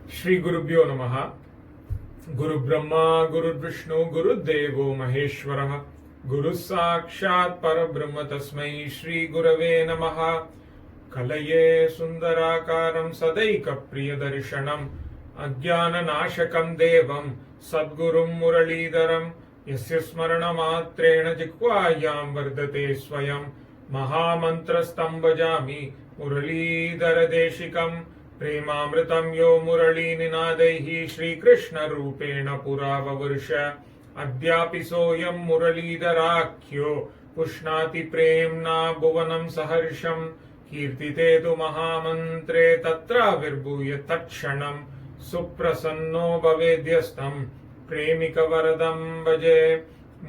श्री गुरुभ्यो नमः। गुरु ब्रह्मा गुरु विष्णु गुरुदेवो महेश्वरः। गुरु साक्षात् परब्रह्म तस्मै श्री गुरवे नमः। कलये सुन्दराकारं सदैकप्रियदर्शनम् अज्ञाननाशकं देवं सद्गुरुं मुरलीधरं यस्य स्मरणमात्रेण जिह्वायां वर्धते स्वयं महामन्त्रस्तं भजामि मुरलीधरदेशिकम् प्रेमामृतं यो मुरलीनिनादैः श्रीकृष्णरूपेण पुरा ववर्ष अद्यापि सोऽयं मुरलीधराख्यो पुष्णाति प्रेम्णा भुवनं सहर्षं कीर्तिते तु महामन्त्रे तत्राविर्भूय तत्क्षणं सुप्रसन्नो भवेद्यस्तं प्रेमिकवरदं भजे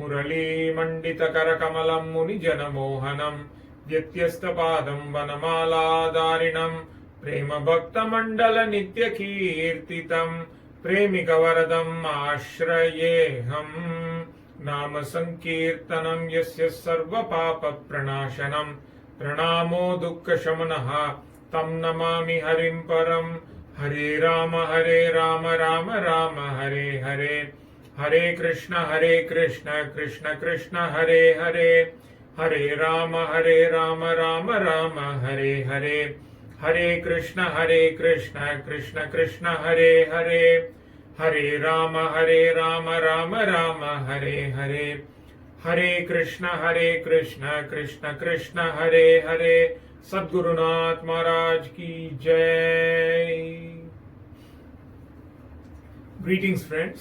मुरलीमण्डितकरकमलं मुनिजनमोहनं व्यत्यस्तपादं वनमालाधारिणं प्रेम भक्तमण्डल नित्य कीर्तितं प्रेमिकवरदम् आश्रयेऽहम् नाम संकीर्तनं यस्य सर्वपापप्रणाशनं प्रणामो दुःखशमनः तं नमामि हरिं परम्। हरे राम राम राम हरे हरे हरे कृष्ण कृष्ण कृष्ण हरे हरे हरे राम राम राम हरे हरे हरे कृष्ण कृष्ण कृष्ण हरे हरे हरे राम राम राम हरे हरे हरे कृष्ण कृष्ण कृष्ण हरे हरे। सद्गुरुनाथ महाराज की जय। Greetings, friends.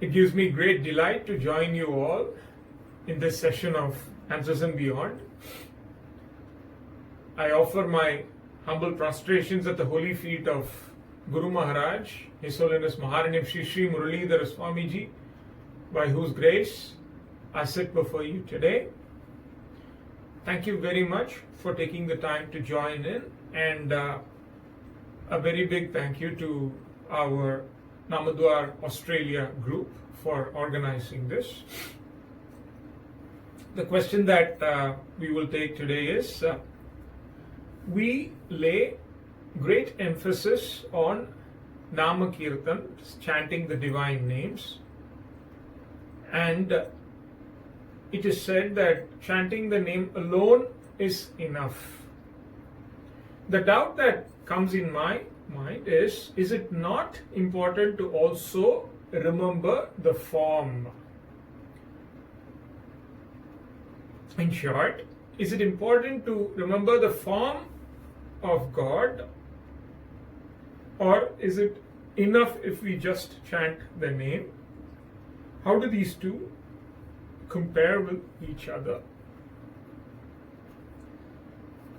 It gives me great delight to join you all in this session of Answers and Beyond. I offer my humble prostrations at the holy feet of Guru Maharaj, His Holiness Maharani Shri Shri Muralidhara Swamiji, by whose grace I sit before you today. Thank you very much for taking the time to join in, and a very big thank you to our Namadwar Australia group for organizing this. The question that we will take today is, we lay great emphasis on Nama Kirtan, chanting the divine names, and it is said that chanting the name alone is enough. The doubt that comes in my mind is it not important to also remember the form? In short, is it important to remember the form of God, or is it enough if we just chant the name? How do these two compare with each other?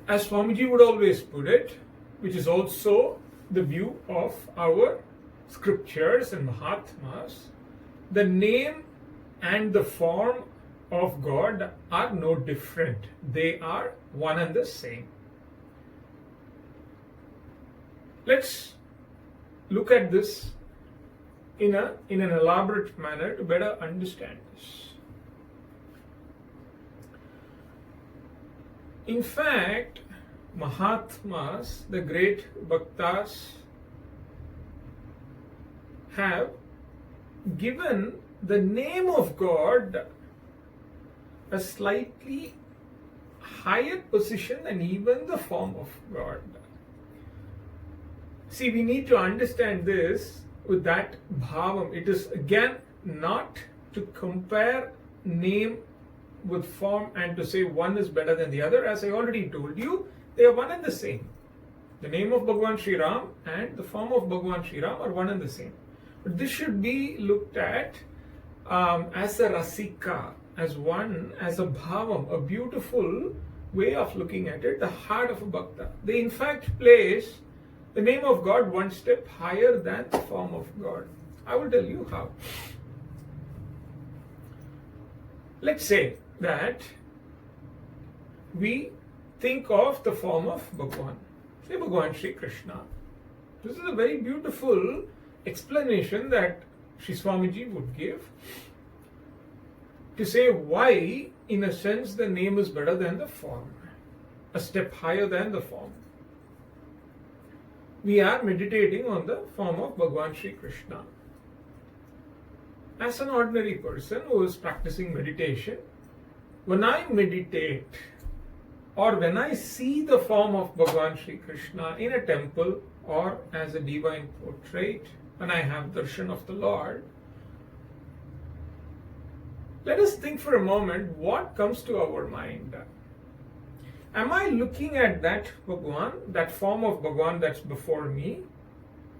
As Swamiji would always put it, which is also the view of our scriptures and Mahatmas, the name and the form of God are no different. They are one and the same. Let's look at this in an elaborate manner to better understand this. In fact, Mahatmas, the great Bhaktas, have given the name of God a slightly higher position than even the form of God. See, we need to understand this with that bhavam. It is again not to compare name with form and to say one is better than the other. As I already told you, they are one and the same. The name of Bhagavan Sri Ram and the form of Bhagavan Sri Ram are one and the same. But this should be looked at as a rasika, as one, as a bhavam, a beautiful way of looking at it, the heart of a bhakta. They in fact place the name of God one step higher than the form of God. I will tell you how. Let's say that we think of the form of Bhagavan, say Bhagavan Sri Krishna. This is a very beautiful explanation that Sri Swamiji would give to say why, in a sense, the name is better than the form, a step higher than the form. we are meditating on the form of Bhagavan Sri Krishna. As an ordinary person who is practicing meditation, when I meditate or when I see the form of Bhagavan Sri Krishna in a temple or as a divine portrait, when I have darshan of the Lord, let us think for a moment what comes to our mind. Am I looking at that Bhagavan, that form of Bhagavan that's before me,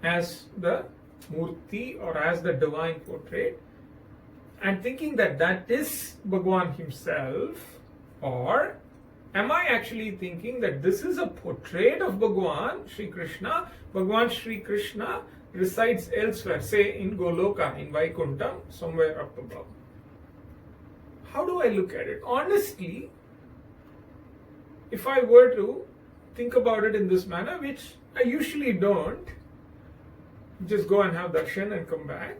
as the Murti or as the divine portrait, and thinking that that is Bhagavan himself? Or am I actually thinking that this is a portrait of Bhagavan Sri Krishna? Bhagavan Sri Krishna resides elsewhere, say in Goloka, in Vaikuntham, somewhere up above. How do I look at it? Honestly, if I were to think about it in this manner, which I usually don't, just go and have darshan and come back.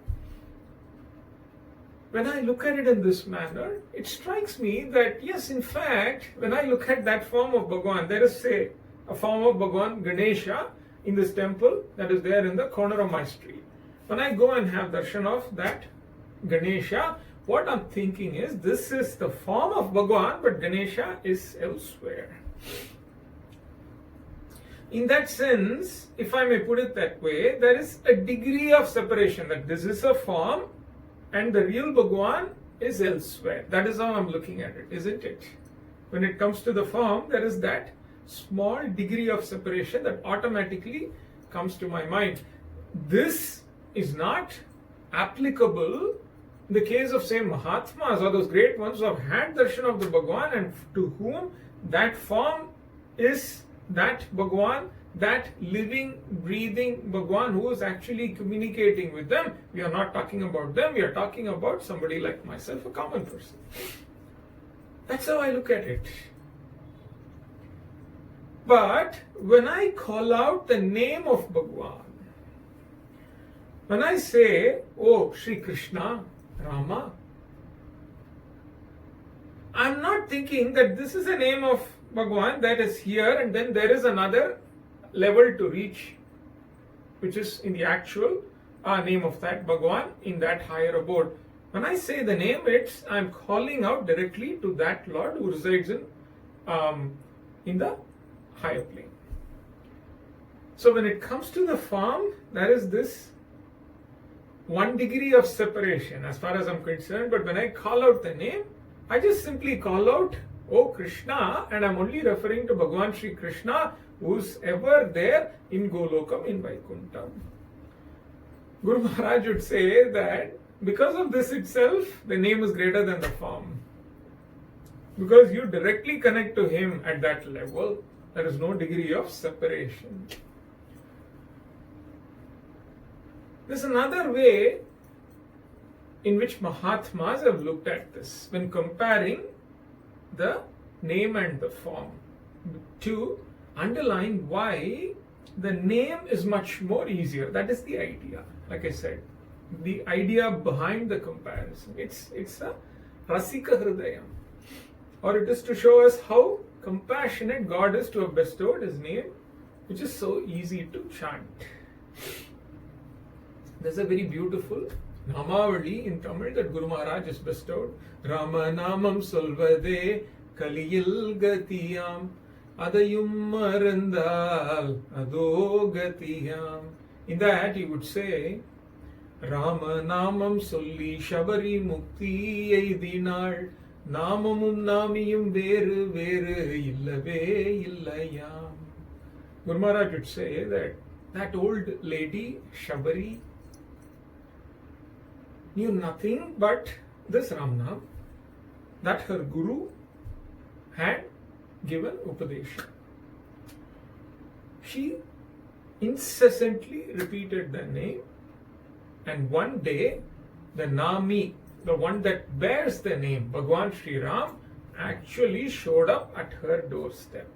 When I look at it in this manner, it strikes me that yes, in fact, when I look at that form of Bhagavan, there is, say, a form of Bhagavan Ganesha in this temple that is there in the corner of my street. When I go and have darshan of that Ganesha, what I'm thinking is, this is the form of Bhagavan, but Ganesha is elsewhere. In that sense, if I may put it that way, there is a degree of separation, that this is a form and the real Bhagavan is elsewhere. That is how I'm looking at it, isn't it? When it comes to the form, there is that small degree of separation that automatically comes to my mind. This is not applicable in the case of, say, Mahatmas or those great ones who have had darshan of the Bhagavan and to whom that form is that Bhagavan, that living, breathing Bhagavan who is actually communicating with them. We are not talking about them, we are talking about somebody like myself, a common person. That's how I look at it. But when I call out the name of Bhagavan, when I say, oh, Sri Krishna, Rama, I'm not thinking that this is a name of Bhagavan that is here and then there is another level to reach, which is in the actual name of that Bhagavan in that higher abode. When I say the name, I'm calling out directly to that Lord who resides in the higher plane. So when it comes to the form, there is this one degree of separation as far as I'm concerned, but when I call out the name, I just simply call out, oh Krishna, and I'm only referring to Bhagavan Sri Krishna, who's ever there in Golokam, in Vaikuntham. Guru Maharaj would say that because of this itself, the name is greater than the form. Because you directly connect to him at that level, there is no degree of separation. There's another way in which Mahatmas have looked at this when comparing the name and the form, to underline why the name is much more easier. That is the idea. Like I said, the idea behind the comparison. It's a Rasika Hridayam. Or it is to show us how compassionate God is to have bestowed his name, which is so easy to chant. There's a very beautiful Namavali in Tamil that Guru Maharaj has bestowed. Rama Namam Solvade Kaliyil Gatiyam Adayum Marandal Ado Gatiyam. In that he would say, Rama Namam Solli Shabari Mukti Eidinal Namamum Namiyum Veru Veru Illave Illayam. Guru Maharaj would say that old lady Shabari knew nothing but this Ramnam that her Guru had given Upadesha. She incessantly repeated the name, and one day the Nami, the one that bears the name, Bhagavan Sri Ram, actually showed up at her doorstep.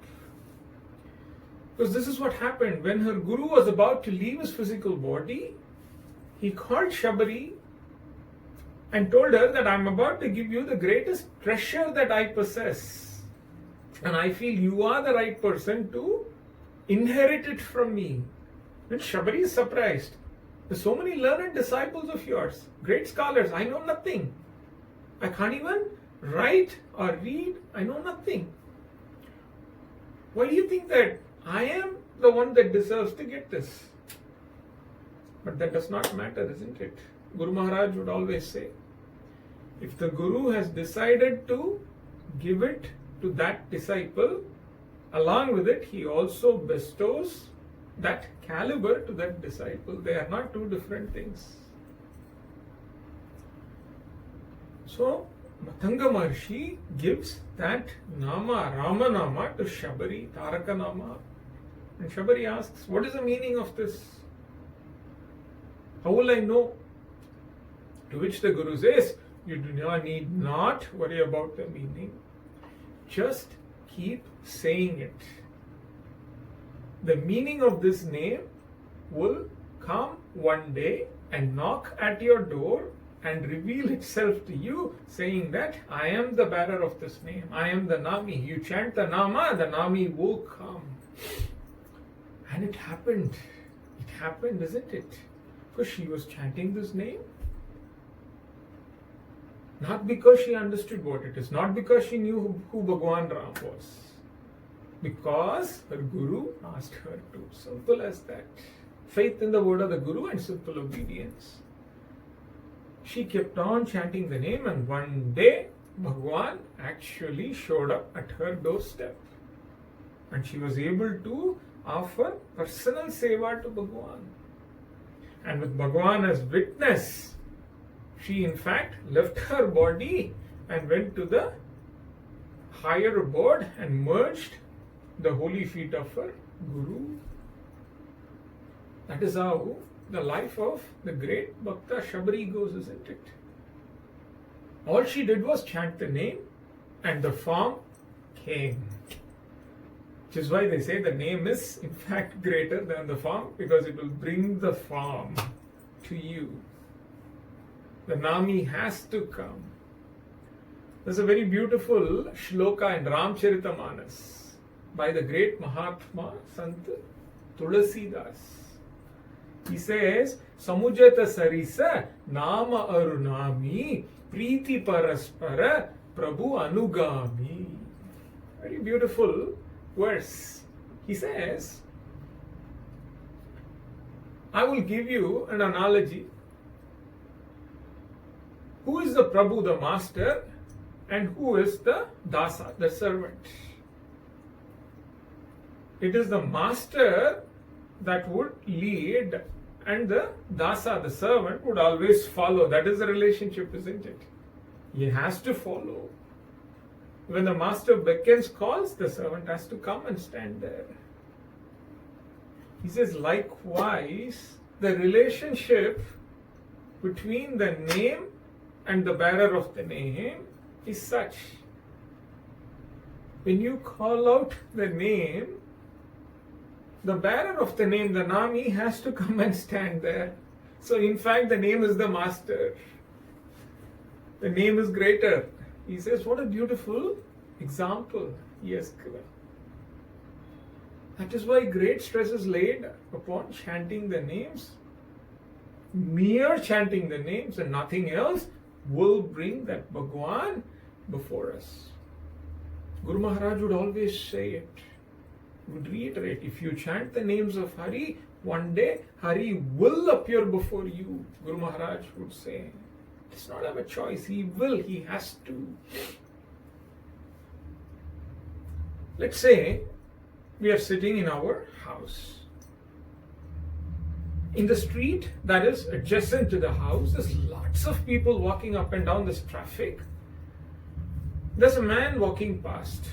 Because this is what happened. When her Guru was about to leave his physical body, he called Shabari and told her that I'm about to give you the greatest treasure that I possess. And I feel you are the right person to inherit it from me. And Shabari is surprised. There's so many learned disciples of yours, great scholars. I know nothing. I can't even write or read. I know nothing. Why do you think that I am the one that deserves to get this? But that does not matter, isn't it? Guru Maharaj would always say, if the Guru has decided to give it to that disciple, along with it, he also bestows that caliber to that disciple. They are not two different things. So, Matanga Maharshi gives that Nama, Rama Nama, to Shabari, Taraka Nama. And Shabari asks, what is the meaning of this? How will I know? To which the Guru says, you need not worry about the meaning. Just keep saying it. The meaning of this name will come one day and knock at your door and reveal itself to you, saying that I am the bearer of this name. I am the Nami. You chant the Nama, the Nami will come. And it happened. It happened, isn't it? Because she was chanting this name. Not because she understood what it is, not because she knew who Bhagwan Ram was. Because her Guru asked her to. Simple as that. Faith in the word of the Guru and simple obedience. She kept on chanting the name, and one day Bhagwan actually showed up at her doorstep. And she was able to offer personal seva to Bhagwan. And with Bhagwan as witness, she in fact left her body and went to the higher abode and merged the holy feet of her Guru. That is how the life of the great Bhakta Shabari goes, isn't it? All she did was chant the name and the form came. Which is why they say the name is in fact greater than the form, because it will bring the form to you. The Nami has to come. There's a very beautiful shloka in Ramcharitamanas by the great Mahatma Sant Tulasidas. He says, Samujata Sarisa Nama Arunami Preeti Paraspara Prabhu Anugami. Very beautiful verse. He says, I will give you an analogy. Who is the Prabhu, the master, and who is the dasa, the servant? It is the master that would lead, and the dasa, the servant, would always follow. That is the relationship, isn't it? He has to follow. When the master beckons, calls, the servant has to come and stand there. He says, likewise, the relationship between the name and the bearer of the name is such. When you call out the name, the bearer of the name, the Nami, has to come and stand there. So in fact, the name is the master. The name is greater. He says, what a beautiful example he has given. That is why great stress is laid upon chanting the names. Mere chanting the names and nothing else will bring that Bhagwan before us. Guru Maharaj would always say it, would reiterate, if you chant the names of Hari, one day Hari will appear before you. Guru Maharaj would say, he does not have a choice, he will, he has to. Let's say we are sitting in our house. In the street that is adjacent to the house, there's lots of people walking up and down this traffic. There's a man walking past.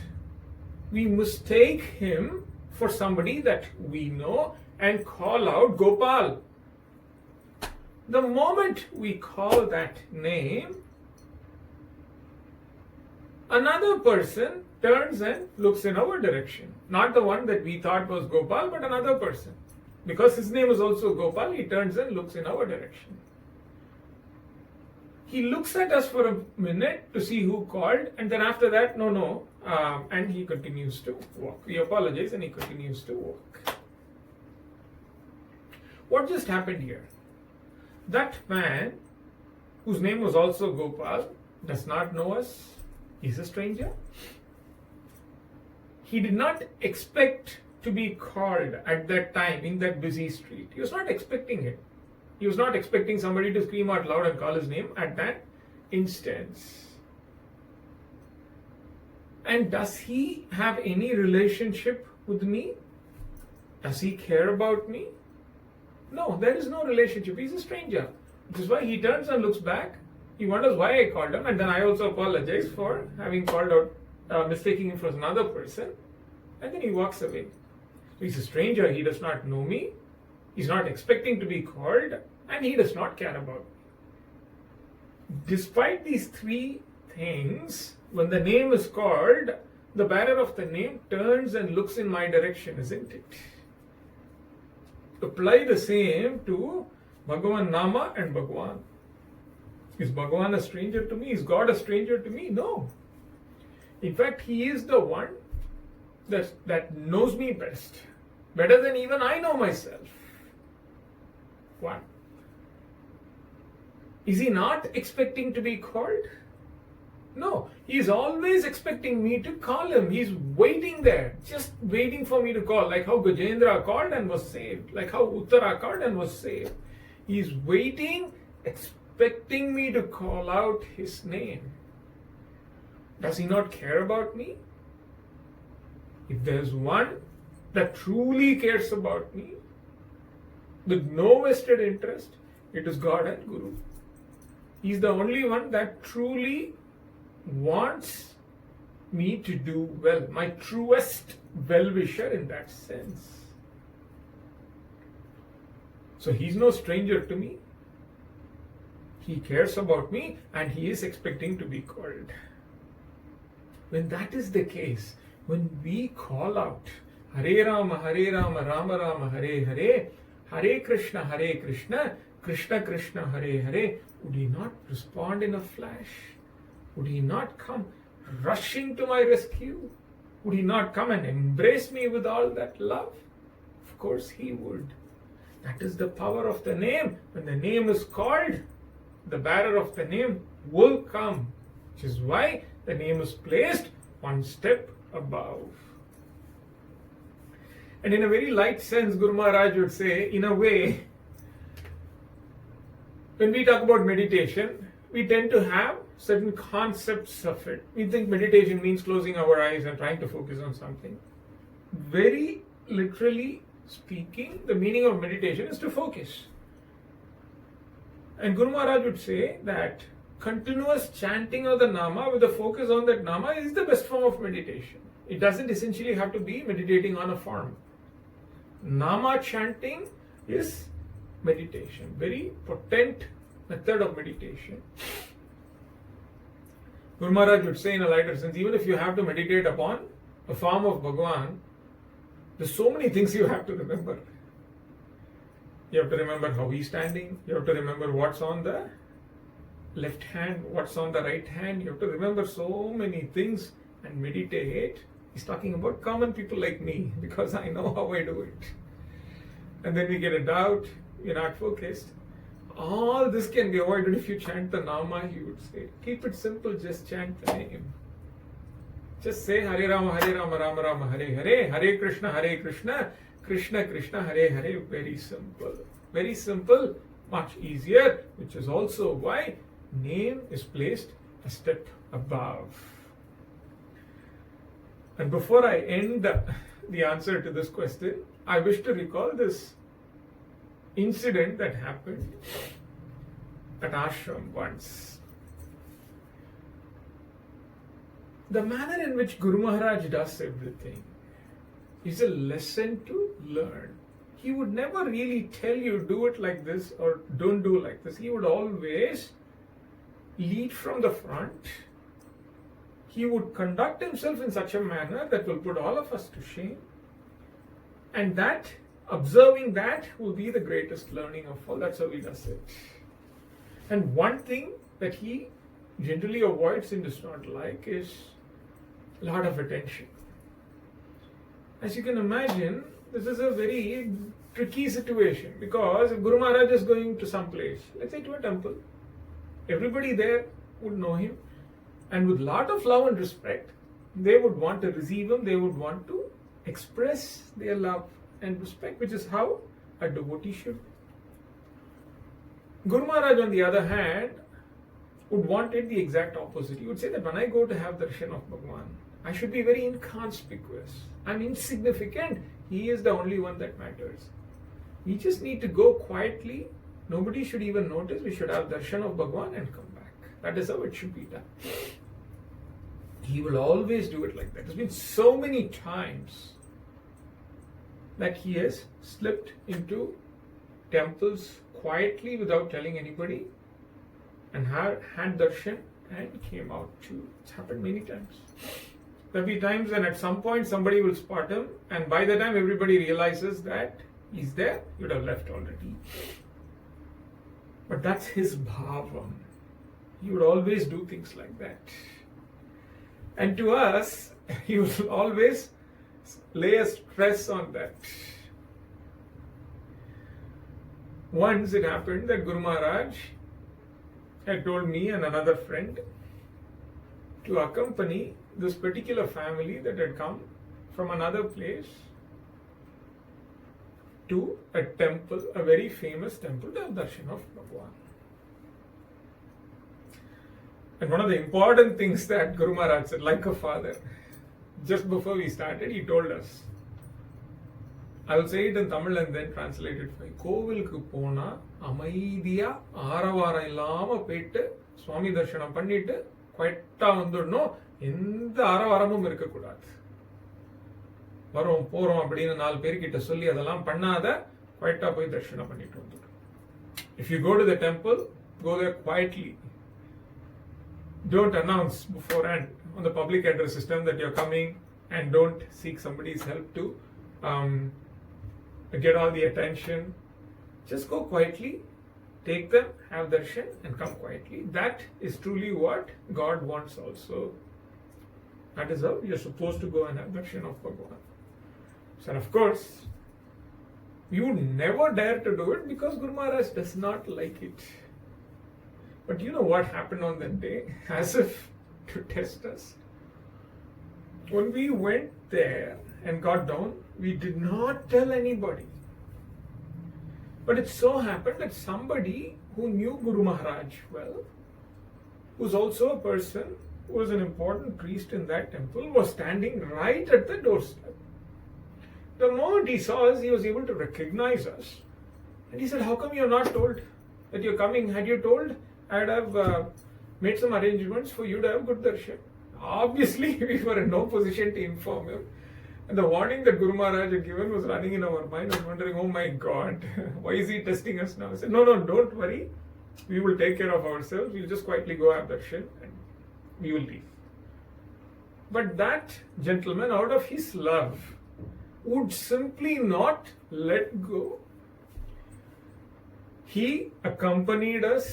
We mistake him for somebody that we know and call out Gopal. The moment we call that name, another person turns and looks in our direction. Not the one that we thought was Gopal, but another person. Because his name is also Gopal, he turns and looks in our direction. He looks at us for a minute to see who called, and then after that, and he continues to walk. We apologize and he continues to walk. What just happened here? That man, whose name was also Gopal, does not know us. He's a stranger. He did not expect to be called at that time in that busy street. He was not expecting it. He was not expecting somebody to scream out loud and call his name at that instance. And does he have any relationship with me? Does he care about me? No, there is no relationship. He's a stranger. Which is why he turns and looks back. He wonders why I called him, and then I also apologize for having called out, mistaking him for another person. And then he walks away. He's a stranger. He does not know me. He's not expecting to be called, and he does not care about me. Despite these three things, when the name is called, the bearer of the name turns and looks in my direction, isn't it? Apply the same to Bhagavan Nama and Bhagwan. Is Bhagwan a stranger to me? Is God a stranger to me? No. In fact, He is the one that knows me best, better than even I know myself. One. Is He not expecting to be called? No, He is always expecting me to call Him. He's waiting there, just waiting for me to call, like how Gajendra called and was saved, like how Uttara called and was saved. He's waiting, expecting me to call out His name. Does He not care about me? If there's one that truly cares about me, with no vested interest, it is God and Guru. He's the only one that truly wants me to do well, my truest well-wisher in that sense. So He's no stranger to me. He cares about me and He is expecting to be called. When that is the case, when we call out Hare Rama, Rama Rama, Hare Hare, Hare Krishna, Krishna Krishna, Hare Hare, would He not respond in a flash? Would He not come rushing to my rescue? Would He not come and embrace me with all that love? Of course He would. That is the power of the name. When the name is called, the bearer of the name will come, which is why the name is placed one step above. And in a very light sense, Guru Maharaj would say, in a way, when we talk about meditation, we tend to have certain concepts of it. We think meditation means closing our eyes and trying to focus on something. Very literally speaking, the meaning of meditation is to focus. And Guru Maharaj would say that continuous chanting of the Nama with a focus on that Nama is the best form of meditation. It doesn't essentially have to be meditating on a form. Nama chanting is meditation, very potent method of meditation. Guru Maharaj would say in a lighter sense, even if you have to meditate upon a form of Bhagwan, there's so many things you have to remember. You have to remember how he's standing, you have to remember what's on the left hand, what's on the right hand, you have to remember so many things and meditate. He's talking about common people like me, because I know how I do it. And then we get a doubt, we're not focused. All this can be avoided if you chant the Nama, he would say. Keep it simple, just chant the name. Just say Hare Rama, Rama Rama, Hare Hare, Hare Krishna, Krishna Krishna, Hare Hare. Very simple. Very simple, much easier, which is also why name is placed a step above. And before I end the answer to this question, I wish to recall this incident that happened at ashram once. The manner in which Guru Maharaj does everything is a lesson to learn. He would never really tell you do it like this or don't do like this. He would always lead from the front. He would conduct himself in such a manner that will put all of us to shame. And that, observing that, will be the greatest learning of all. That's how he does it. And one thing that he generally avoids and does not like is a lot of attention. As you can imagine, this is a very tricky situation, because if Guru Maharaj is going to some place, let's say to a temple, everybody there would know him, and with lot of love and respect, they would want to receive him, they would want to express their love and respect, which is how a devotee should. Guru Maharaj, on the other hand, would want it the exact opposite. He would say that when I go to have darshan of Bhagwan, I should be very inconspicuous. I'm insignificant. He is the only one that matters. We just need to go quietly. Nobody should even notice. We should have darshan of Bhagwan and come back. That is how it should be done. He will always do it like that. There's been so many times that he has slipped into temples quietly without telling anybody and had darshan and came out too. It's happened many times. There'll be times when at some point somebody will spot him, and by the time everybody realizes that he's there, he would have left already. But that's his bhavam. He would always do things like that. And to us, he will always lay a stress on that. Once it happened that Guru Maharaj had told me and another friend to accompany this particular family that had come from another place to a temple, a very famous temple, to have darshan of Bhagwan. And one of the important things that Guru Maharaj said, like a father, just before we started, he told us, I will say it in Tamil and then translate it for you. கோவிலுக்கு போனா அமைதியா ஆரவாரம் இல்லாம போயிட்டு சுவாமி தரிசனம் பண்ணிட்டு குவைட்டா வந்துடணும். எந்த ஆரவாரமும் இருக்கக்கூடாது. வரோம் போறோம் அப்படின்னு 4 பேர்கிட்ட சொல்லி அதெல்லாம் பண்ணாத, குவைட்டா போய் தரிசனம் பண்ணிட்டு வந்துடும். If you go to the temple, go there quietly. Don't announce beforehand on the public address system that you're coming, and don't seek somebody's help to get all the attention. Just go quietly, take them, have darshan and come quietly. That is truly what God wants also. That is how you're supposed to go and have darshan of Bhagwan. So of course, you would never dare to do it because Guru Maharaj does not like it. But you know what happened on that day? As if to test us. When we went there and got down, we did not tell anybody. But it so happened that somebody who knew Guru Maharaj well, who's also a person who was an important priest in that temple, was standing right at the doorstep. The moment he saw us, he was able to recognize us. And he said, how come you're not told that you're coming? Had you told, I'd have made some arrangements for you to have good darshan. Obviously, we were in no position to inform him. And the warning that Guru Maharaj had given was running in our mind. I was wondering, oh my God, why is he testing us now? I said, no, don't worry. We will take care of ourselves. We'll just quietly go have darshan and we will leave. But that gentleman, out of his love, would simply not let go. He accompanied us.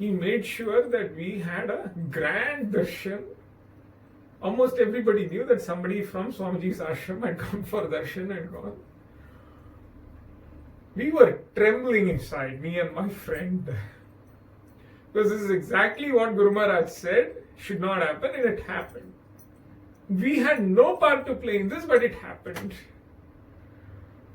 He made sure that we had a grand darshan. Almost everybody knew that somebody from Swamiji's ashram had come for darshan and gone. We were trembling inside, me and my friend. Because this is exactly what Guru Maharaj said should not happen, and it happened. We had no part to play in this, but it happened.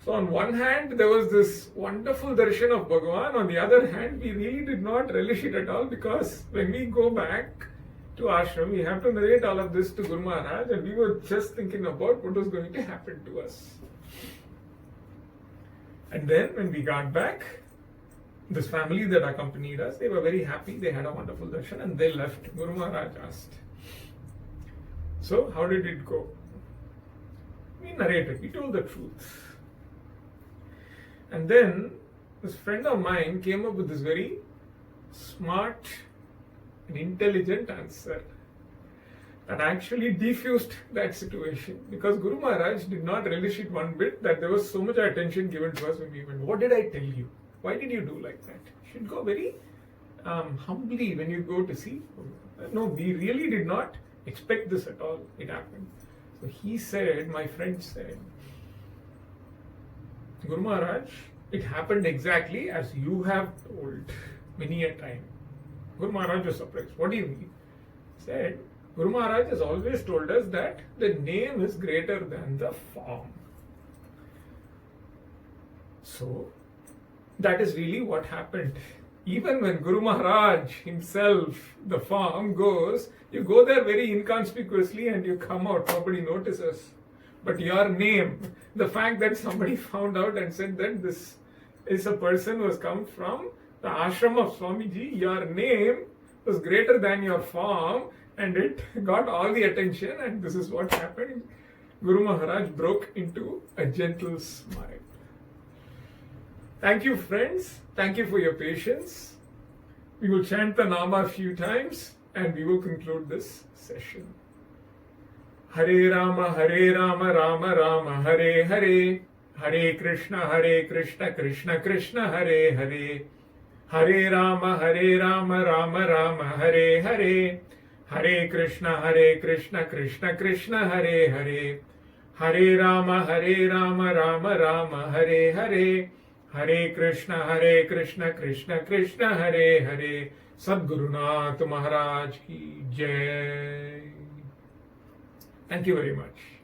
So on one hand, there was this wonderful darshan of Bhagwan. On the other hand, we really did not relish it at all, because when we go back to ashram, we have to narrate all of this to Guru Maharaj, and we were just thinking about what was going to happen to us. And then when we got back, this family that accompanied us, they were very happy. They had a wonderful darshan and they left. Guru Maharaj asked, so how did it go? We narrated, we told the truth. And then this friend of mine came up with this very smart and intelligent answer that actually diffused that situation, because Guru Maharaj did not relish it one bit that there was so much attention given to us when we went. What did I tell you? Why did you do like that? You should go very humbly when you go to see. No, we really did not expect this at all. It happened. So he said, my friend said, Guru Maharaj, it happened exactly as you have told many a time. Guru Maharaj was surprised. What do you mean? He said, Guru Maharaj has always told us that the name is greater than the form. So, that is really what happened. Even when Guru Maharaj himself, the form, goes, you go there very inconspicuously and you come out, nobody notices. But your name, the fact that somebody found out and said that this is a person who has come from the ashram of Swamiji, your name was greater than your form and it got all the attention, and this is what happened. Guru Maharaj broke into a gentle smile. Thank you, friends. Thank you for your patience. We will chant the Nama a few times and we will conclude this session. Hare Rama, Rama Rama, Hare Hare. Hare Krishna, Krishna Krishna, Hare Hare. Hare Rama, Rama Rama, Hare Hare. Hare Krishna, Krishna Krishna, Hare Hare. Hare Rama, Rama Rama, Hare Hare. Hare Krishna, Krishna Krishna, Hare Hare. Sadguru Nath Maharaj ki Jai. Thank you very much.